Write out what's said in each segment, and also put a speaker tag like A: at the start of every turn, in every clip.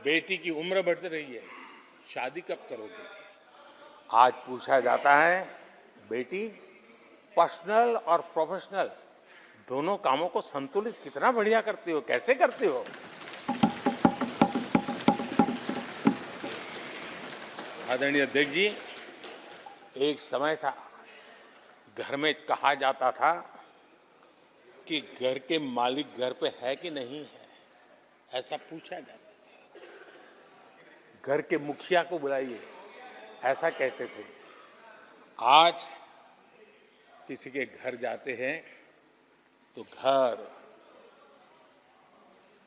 A: बेटी की उम्र बढ़ रही है, शादी कब करोगे? आज पूछा जाता है, बेटी पर्सनल और प्रोफेशनल दोनों कामों को संतुलित कितना बढ़िया करती हो, कैसे करती हो? आदरणीय अध्यक्ष जी, एक समय था घर में कहा जाता था कि घर के मालिक घर पे है कि नहीं है, ऐसा पूछा जाता था। घर के मुखिया को बुलाइए, ऐसा कहते थे। आज किसी के घर जाते हैं तो घर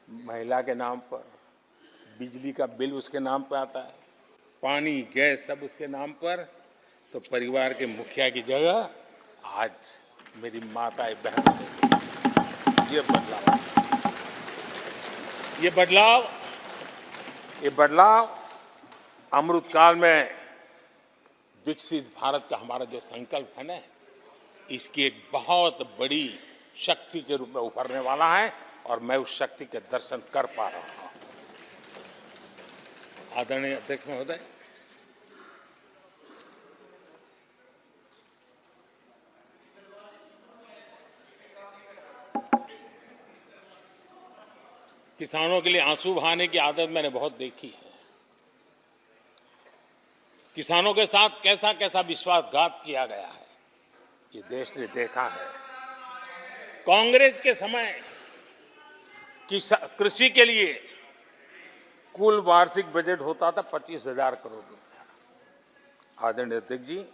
A: महिला के नाम पर, बिजली का बिल उसके नाम पर आता है, पानी गैस सब उसके नाम पर। तो परिवार के मुखिया की जगह आज मेरी माताएं बहन, ये बदलाव अमृतकाल में विकसित भारत का हमारा जो संकल्प है ना, इसकी एक बहुत बड़ी शक्ति के रूप में उभरने वाला है और मैं उस शक्ति के दर्शन कर पा रहा हूं। आदरणीय अध्यक्ष महोदय, किसानों के लिए आंसू बहाने की आदत मैंने बहुत देखी है। किसानों के साथ कैसा कैसा विश्वासघात किया गया है, ये देश ने देखा है। कांग्रेस के समय कृषि के लिए कुल वार्षिक बजट होता था 25,000 करोड़ रुपया। आदरणीय अध्यक्ष जी,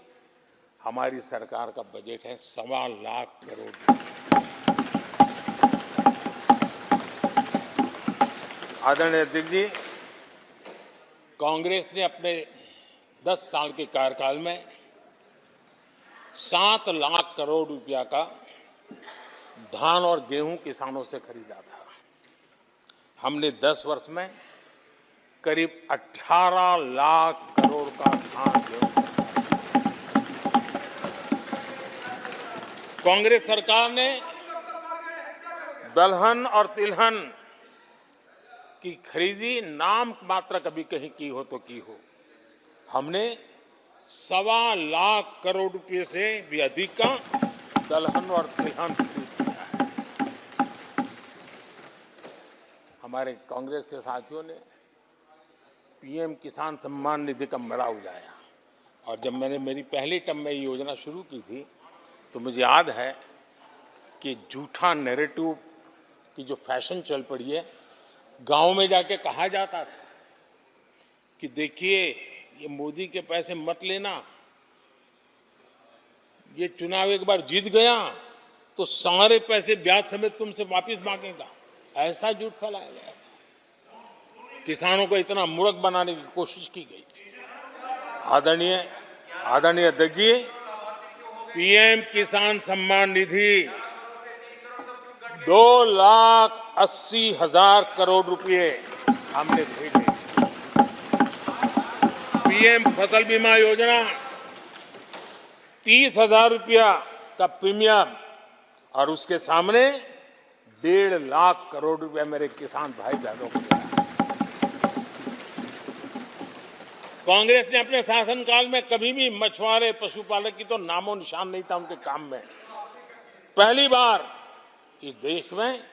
A: हमारी सरकार का बजट है 1.25 लाख करोड़ रुपया। आदरणीय अध्यक्ष जी, कांग्रेस ने अपने 10 साल के कार्यकाल में 7 लाख करोड़ रुपया का धान और गेहूं किसानों से खरीदा था। हमने 10 वर्ष में करीब 18 लाख करोड़ का धान गेहूं। कांग्रेस सरकार ने दलहन और तिलहन की खरीदी नाम मात्र कभी कहीं की हो तो की हो। हमने 1.25 लाख करोड़ रुपए से भी अधिक का दलहन और तिलहन खरीद किया है। हमारे कांग्रेस के साथियों ने पीएम किसान सम्मान निधि का मड़ा उड़ाया और जब मैंने मेरी पहली टर्म में ये योजना शुरू की थी तो मुझे याद है कि झूठा नैरेटिव की जो फैशन चल पड़ी है, गांव में जाके कहा जाता था कि देखिए ये मोदी के पैसे मत लेना, ये चुनाव एक बार जीत गया तो सारे पैसे ब्याज समेत तुमसे वापस मांगेगा, ऐसा झूठ फैलाया गया था। किसानों को इतना मूर्ख बनाने की कोशिश की गई थी। आदरणीय अध्यक्ष जी, पीएम किसान सम्मान निधि 2,80,000 करोड़ रुपए हमने भेजे। पीएम फसल बीमा योजना 30,000 रुपया का प्रीमियम और उसके सामने 1.5 लाख करोड़ रुपया मेरे किसान भाई बहनों को दिया। कांग्रेस ने अपने शासनकाल में कभी भी मछुआरे पशुपालक की तो नामो निशान नहीं था उनके काम में। पहली बार इस देश में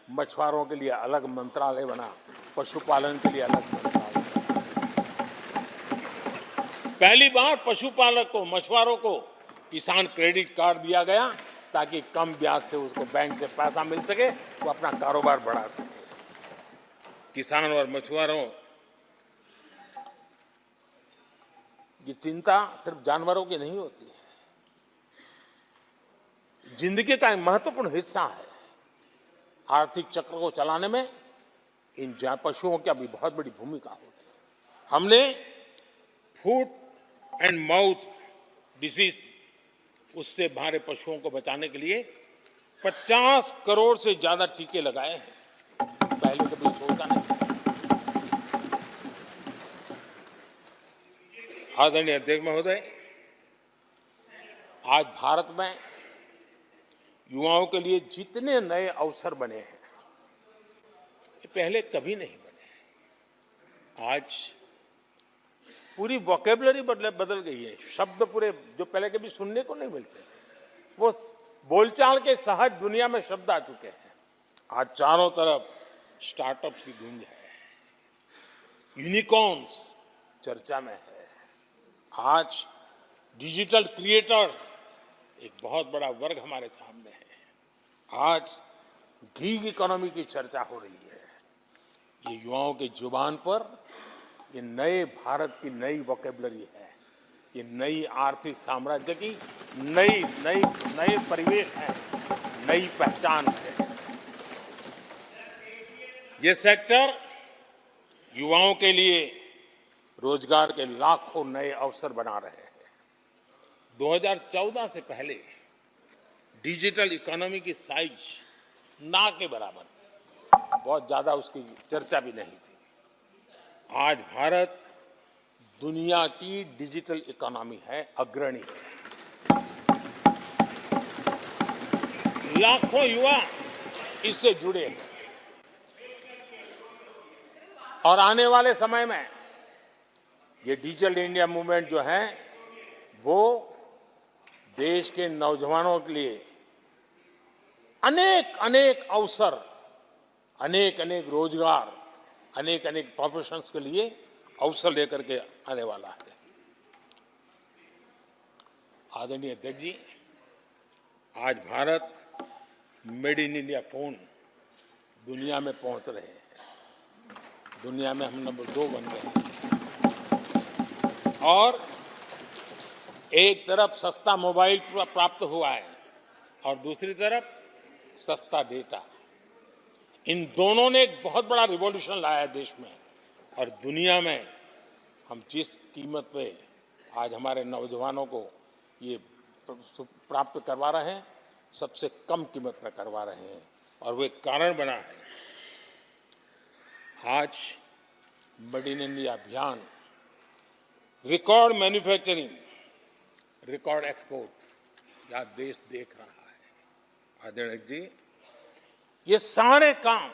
A: मछुआरों के लिए अलग मंत्रालय बना, पशुपालन के लिए अलग मंत्रालय। पहली बार पशुपालक को, मछुआरों को किसान क्रेडिट कार्ड दिया गया ताकि कम ब्याज से उसको बैंक से पैसा मिल सके, वो अपना कारोबार बढ़ा सके। किसान और मछुआरों की चिंता सिर्फ जानवरों की नहीं होती है, जिंदगी का एक महत्वपूर्ण हिस्सा है। आर्थिक चक्र को चलाने में इन पशुओं की भी बहुत बड़ी भूमिका होती है। हमने फुट एंड माउथ डिसीज, उससे हमारे पशुओं को बचाने के लिए 50 करोड़ से ज्यादा टीके लगाए हैं, पहले कभी सोचा नहीं। आदरणीय अध्यक्ष महोदय, आज भारत में युवाओं के लिए जितने नए अवसर बने हैं, ये पहले कभी नहीं बने। आज पूरी वोकेबलरी बदल गई है। शब्द पूरे जो पहले कभी सुनने को नहीं मिलते थे, वो बोलचाल के सहज दुनिया में शब्द आ चुके हैं। आज चारों तरफ स्टार्टअप्स की गूंज है, यूनिकॉर्न्स चर्चा में है। आज डिजिटल क्रिएटर्स एक बहुत बड़ा वर्ग हमारे सामने है। आज गीग इकोनॉमी की चर्चा हो रही है। ये युवाओं के जुबान पर ये नए भारत की नई वोकेबलरी है, ये नई आर्थिक साम्राज्य की नई परिवेश है, नई पहचान है। ये सेक्टर युवाओं के लिए रोजगार के लाखों नए अवसर बना रहे हैं। 2014 से पहले डिजिटल इकोनॉमी की साइज ना के बराबर थी, बहुत ज्यादा उसकी चर्चा भी नहीं थी। आज भारत दुनिया की डिजिटल इकोनॉमी है, अग्रणी है। लाखों युवा इससे जुड़े हैं और आने वाले समय में ये डिजिटल इंडिया मूवमेंट जो है वो देश के नौजवानों के लिए अनेक अनेक अवसर, अनेक अनेक रोजगार, अनेक अनेक प्रोफेशंस के लिए अवसर लेकर के आने वाला है। आदरणीय अध्यक्ष जी, आज Bharat made in India phone दुनिया में पहुंच रहे हैं। दुनिया में हम नंबर 2 बन गए हैं। और एक तरफ सस्ता मोबाइल प्राप्त हुआ है और दूसरी तरफ सस्ता डेटा। इन दोनों ने एक बहुत बड़ा रिवॉल्यूशन लाया है देश में और दुनिया में। हम जिस कीमत पे आज हमारे नौजवानों को ये प्राप्त करवा रहे हैं, सबसे कम कीमत पर करवा रहे हैं और वो एक कारण बना है। आज मेड इन इंडिया अभियान रिकॉर्ड मैन्युफैक्चरिंग, रिकॉर्ड एक्सपोर्ट या देश देख रहा है। आदरणीय जी, ये सारे काम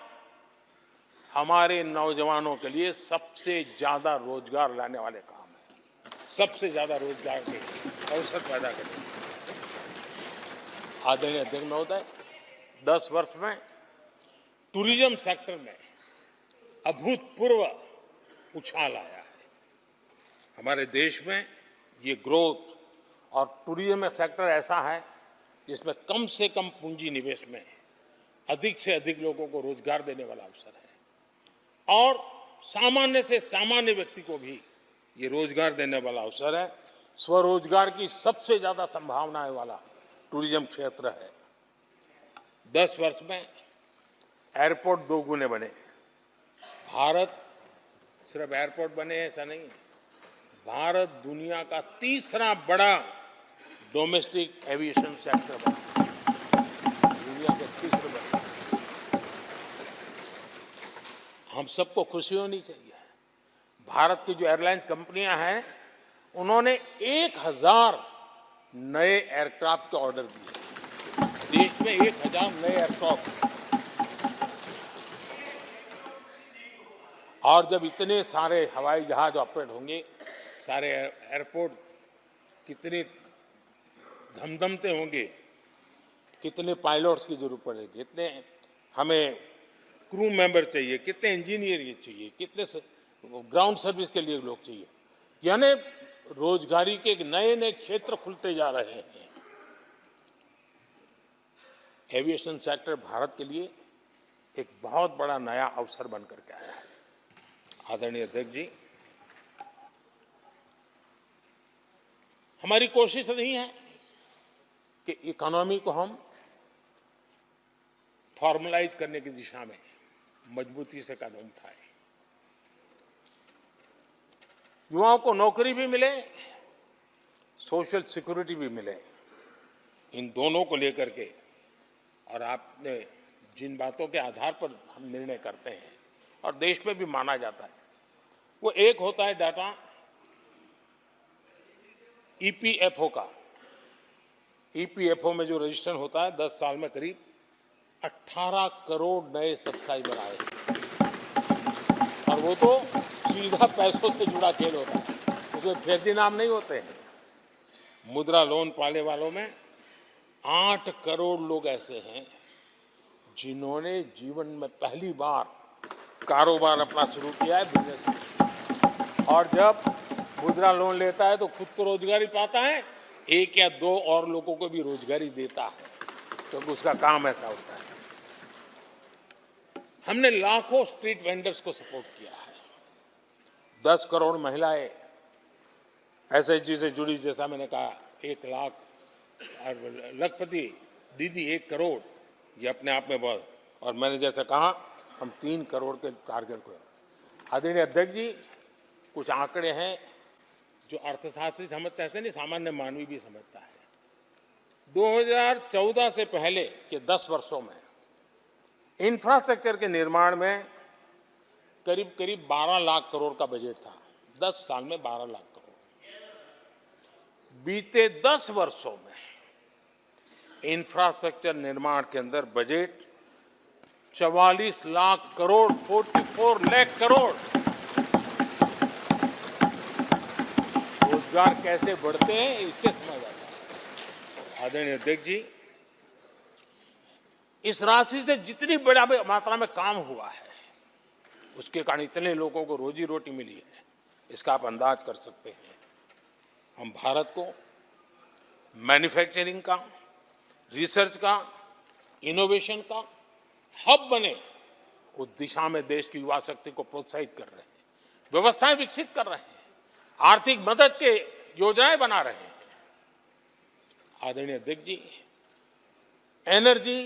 A: हमारे नौजवानों के लिए सबसे ज्यादा रोजगार लाने वाले काम हैं, सबसे ज्यादा रोजगार के अवसर पैदा करेंगे। आदरणीय अध्यक्ष महोदय, 10 वर्ष में टूरिज्म सेक्टर में अभूतपूर्व उछाल आया है। हमारे देश में ये ग्रोथ और टूरिज्म सेक्टर ऐसा है जिसमें कम से कम पूंजी निवेश में अधिक से अधिक लोगों को रोजगार देने वाला अवसर है और सामान्य से सामान्य व्यक्ति को भी ये रोजगार देने वाला अवसर है। स्वरोजगार की सबसे ज्यादा संभावनाएं वाला टूरिज्म क्षेत्र है। 10 वर्ष में एयरपोर्ट 2 गुने बने। भारत सिर्फ एयरपोर्ट बने ऐसा नहीं है, भारत दुनिया का तीसरा बड़ा डोमेस्टिक एविएशन सेक्टर बना, दुनिया के तीसरे बड़े। हम सबको खुशी होनी चाहिए। भारत की जो एयरलाइंस कंपनियां हैं, उन्होंने 1000 नए एयरक्राफ्ट के ऑर्डर दिए। देश में 1000 नए एयरक्राफ्ट। और जब इतने सारे हवाई जहाज ऑपरेट होंगे, सारे एयरपोर्ट कितने धमधमते होंगे, कितने पायलट्स की जरूरत पड़ेगी, कितने हमें क्रू मेंबर चाहिए, कितने इंजीनियर चाहिए, कितने ग्राउंड सर्विस के लिए लोग चाहिए। यानी रोजगारी के नए नए क्षेत्र खुलते जा रहे हैं। एविएशन सेक्टर भारत के लिए एक बहुत बड़ा नया अवसर बनकर के आया है। आदरणीय अध्यक्ष जी, हमारी कोशिश नहीं है कि इकोनॉमी को हम फॉर्मलाइज करने की दिशा में मजबूती से कदम उठाएं। युवाओं को नौकरी भी मिले, सोशल सिक्योरिटी भी मिले। इन दोनों को लेकर के और आपने जिन बातों के आधार पर हम निर्णय करते हैं और देश में भी माना जाता है, वो एक होता है डाटा ईपीएफओ का। ईपीएफओ में जो रजिस्ट्रेशन होता है, 10 साल में करीब 18 करोड़ नए सब्सक्राइबर आए और वो तो सीधा पैसों से जुड़ा खेल होता है, उसमें फर्जी नाम नहीं होते हैं। मुद्रा लोन पाने वालों में 8 करोड़ लोग ऐसे हैं जिन्होंने जीवन में पहली बार कारोबार अपना शुरू किया है, बिजनेस। और जब मुद्रा लोन लेता है तो खुद तो रोजगारी पाता है, 1 या 2 और लोगों को भी रोजगारी देता है, क्योंकि उसका काम ऐसा होता है। हमने लाखों स्ट्रीट वेंडर्स को सपोर्ट किया है। 10 करोड़ महिलाएं एसएचजी से जुड़ी, जैसा मैंने कहा, 1 लाख, और लखपति दीदी 1 करोड़, ये अपने आप में बहुत। और मैंने जैसा कहा, हम 3 करोड़ के टारगेट को। आदरणीय अध्यक्ष जी, कुछ आंकड़े हैं जो अर्थशास्त्री समझते हैं, नहीं सामान्य मानवी भी समझता है। 2014 से पहले के 10 वर्षों में इंफ्रास्ट्रक्चर के निर्माण में करीब करीब 12 लाख करोड़ का बजट था। 10 साल में 12 लाख करोड़। बीते 10 वर्षों में इंफ्रास्ट्रक्चर निर्माण के अंदर बजट 44 लाख करोड़, 44 लाख करोड़। रोजगार कैसे बढ़ते हैं इससे समझ आता है। आदरणीय अध्यक्ष जी, इस राशि से जितनी बड़ा मात्रा में काम हुआ है, उसके कारण इतने लोगों को रोजी रोटी मिली है, इसका आप अंदाज कर सकते हैं। हम भारत को मैन्युफैक्चरिंग का, रिसर्च का, इनोवेशन का हब बने, उस दिशा में देश की युवा शक्ति को प्रोत्साहित कर रहे हैं, व्यवस्थाएं विकसित कर रहे हैं, आर्थिक मदद के योजनाएं बना रहे हैं। आदरणीय अध्यक्ष जी, एनर्जी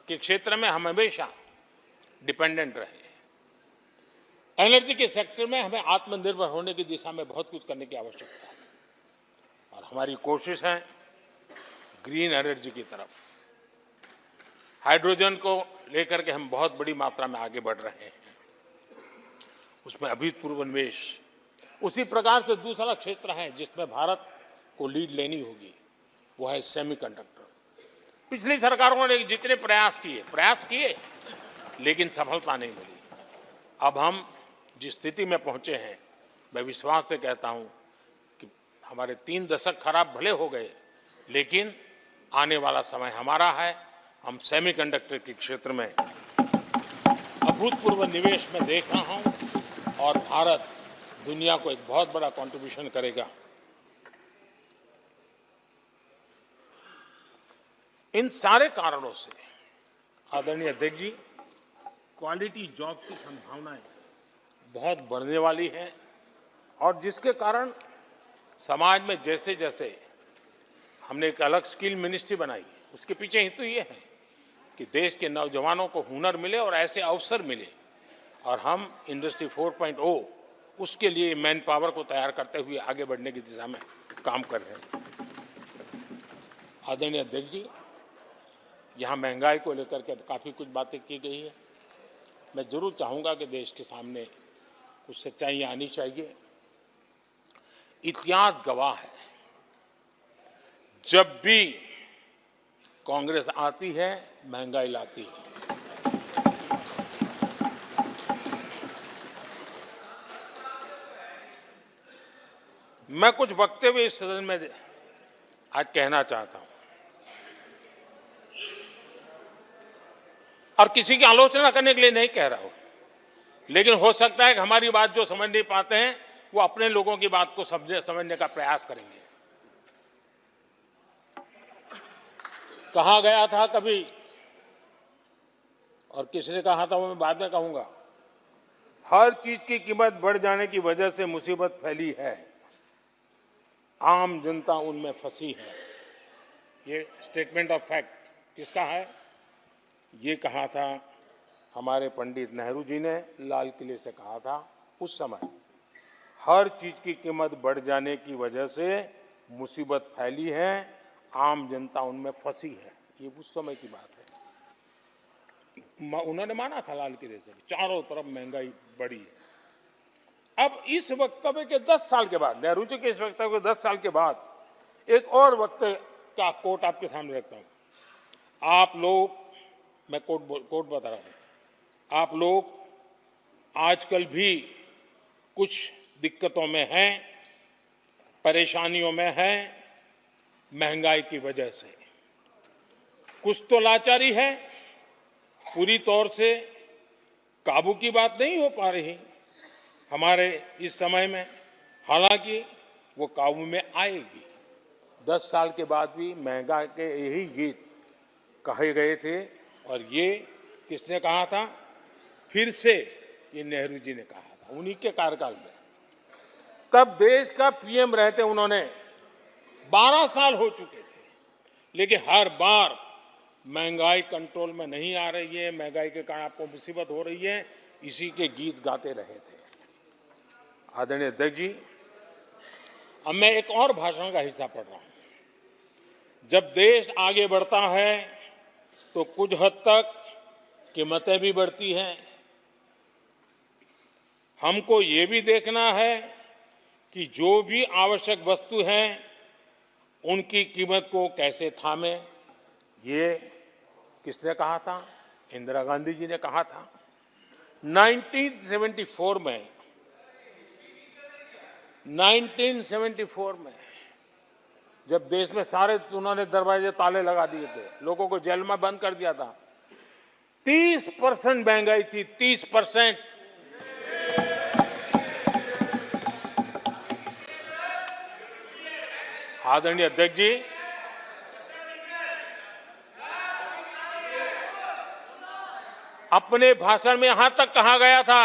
A: के क्षेत्र में हम हमेशा डिपेंडेंट रहे। एनर्जी के सेक्टर में हमें आत्मनिर्भर होने की दिशा में बहुत कुछ करने की आवश्यकता है, और हमारी कोशिश है ग्रीन एनर्जी की तरफ। हाइड्रोजन को लेकर के हम बहुत बड़ी मात्रा में आगे बढ़ रहे हैं, उसमें अभूतपूर्व निवेश। उसी प्रकार से दूसरा क्षेत्र है जिसमें भारत को लीड लेनी होगी, वो है सेमीकंडक्टर। पिछली सरकारों ने जितने प्रयास किए लेकिन सफलता नहीं मिली। अब हम जिस स्थिति में पहुंचे हैं, मैं विश्वास से कहता हूं कि हमारे 3 दशक खराब भले हो गए, लेकिन आने वाला समय हमारा है। हम सेमीकंडक्टर के क्षेत्र में अभूतपूर्व निवेश में देख रहा हूं, और भारत दुनिया को एक बहुत बड़ा कंट्रीब्यूशन करेगा। इन सारे कारणों से आदरणीय अध्यक्ष जी, क्वालिटी जॉब की संभावनाएं बहुत बढ़ने वाली हैं, और जिसके कारण समाज में जैसे जैसे हमने एक अलग स्किल मिनिस्ट्री बनाई, उसके पीछे हेतु ये है कि देश के नौजवानों को हुनर मिले और ऐसे अवसर मिले, और हम इंडस्ट्री 4.0 उसके लिए मैन पावर को तैयार करते हुए आगे बढ़ने की दिशा में काम कर रहे हैं। आदरणीय अध्यक्ष जी, यहाँ महंगाई को लेकर के काफ़ी कुछ बातें की गई है। मैं जरूर चाहूँगा कि देश के सामने कुछ सच्चाइयाँ आनी चाहिए। इतिहास गवाह है, जब भी कांग्रेस आती है महंगाई लाती है। मैं कुछ वक्तव्य इस सदन में आज कहना चाहता हूं, और किसी की आलोचना करने के लिए नहीं कह रहा हूं, लेकिन हो सकता है कि हमारी बात जो समझ नहीं पाते हैं वो अपने लोगों की बात को समझने का प्रयास करेंगे। कहा गया था कभी, और किसने कहा था वो मैं बाद में कहूंगा, हर चीज की कीमत बढ़ जाने की वजह से मुसीबत फैली है, आम जनता उनमें फंसी है। ये स्टेटमेंट ऑफ फैक्ट किसका है? ये कहा था हमारे पंडित नेहरू जी ने, लाल किले से कहा था उस समय। हर चीज की कीमत बढ़ जाने की वजह से मुसीबत फैली है, आम जनता उनमें फंसी है। ये उस समय की बात है। उन्होंने माना था लाल किले से, चारों तरफ महंगाई बढ़ी है। अब इस वक्तव्य के 10 साल के बाद, नेहरू जी के इस वक्तव्य के 10 साल के बाद, एक और वक्तव्य का कोट आपके सामने रखता हूं। आप लोग, मैं कोट बता रहा हूं, आप लोग आजकल भी कुछ दिक्कतों में हैं, परेशानियों में हैं महंगाई की वजह से। कुछ तो लाचारी है, पूरी तौर से काबू की बात नहीं हो पा रही हमारे इस समय में। हालांकि वो काबू में आएगी। 10 साल के बाद भी महंगाई के यही गीत कहे गए थे और ये किसने कहा था? फिर से ये नेहरू जी ने कहा था उन्हीं के कार्यकाल में। तब देश का पीएम रहते उन्होंने 12 साल हो चुके थे, लेकिन हर बार महंगाई कंट्रोल में नहीं आ रही है, महंगाई के कारण आपको मुसीबत हो रही है, इसी के गीत गाते रहे थे। आदरणीय अध्यक्ष जी, अब मैं एक और भाषण का हिस्सा पढ़ रहा हूं। जब देश आगे बढ़ता है तो कुछ हद तक कीमतें भी बढ़ती हैं। हमको ये भी देखना है कि जो भी आवश्यक वस्तु हैं उनकी कीमत को कैसे थामें। ये किसने कहा था? इंदिरा गांधी जी ने कहा था। 1974 में जब देश में सारे उन्होंने दरवाजे ताले लगा दिए थे, लोगों को जेल में बंद कर दिया था, 30% महंगाई थी। 30%। आदरणीय अध्यक्ष जी, अपने भाषण में यहां तक कहा गया था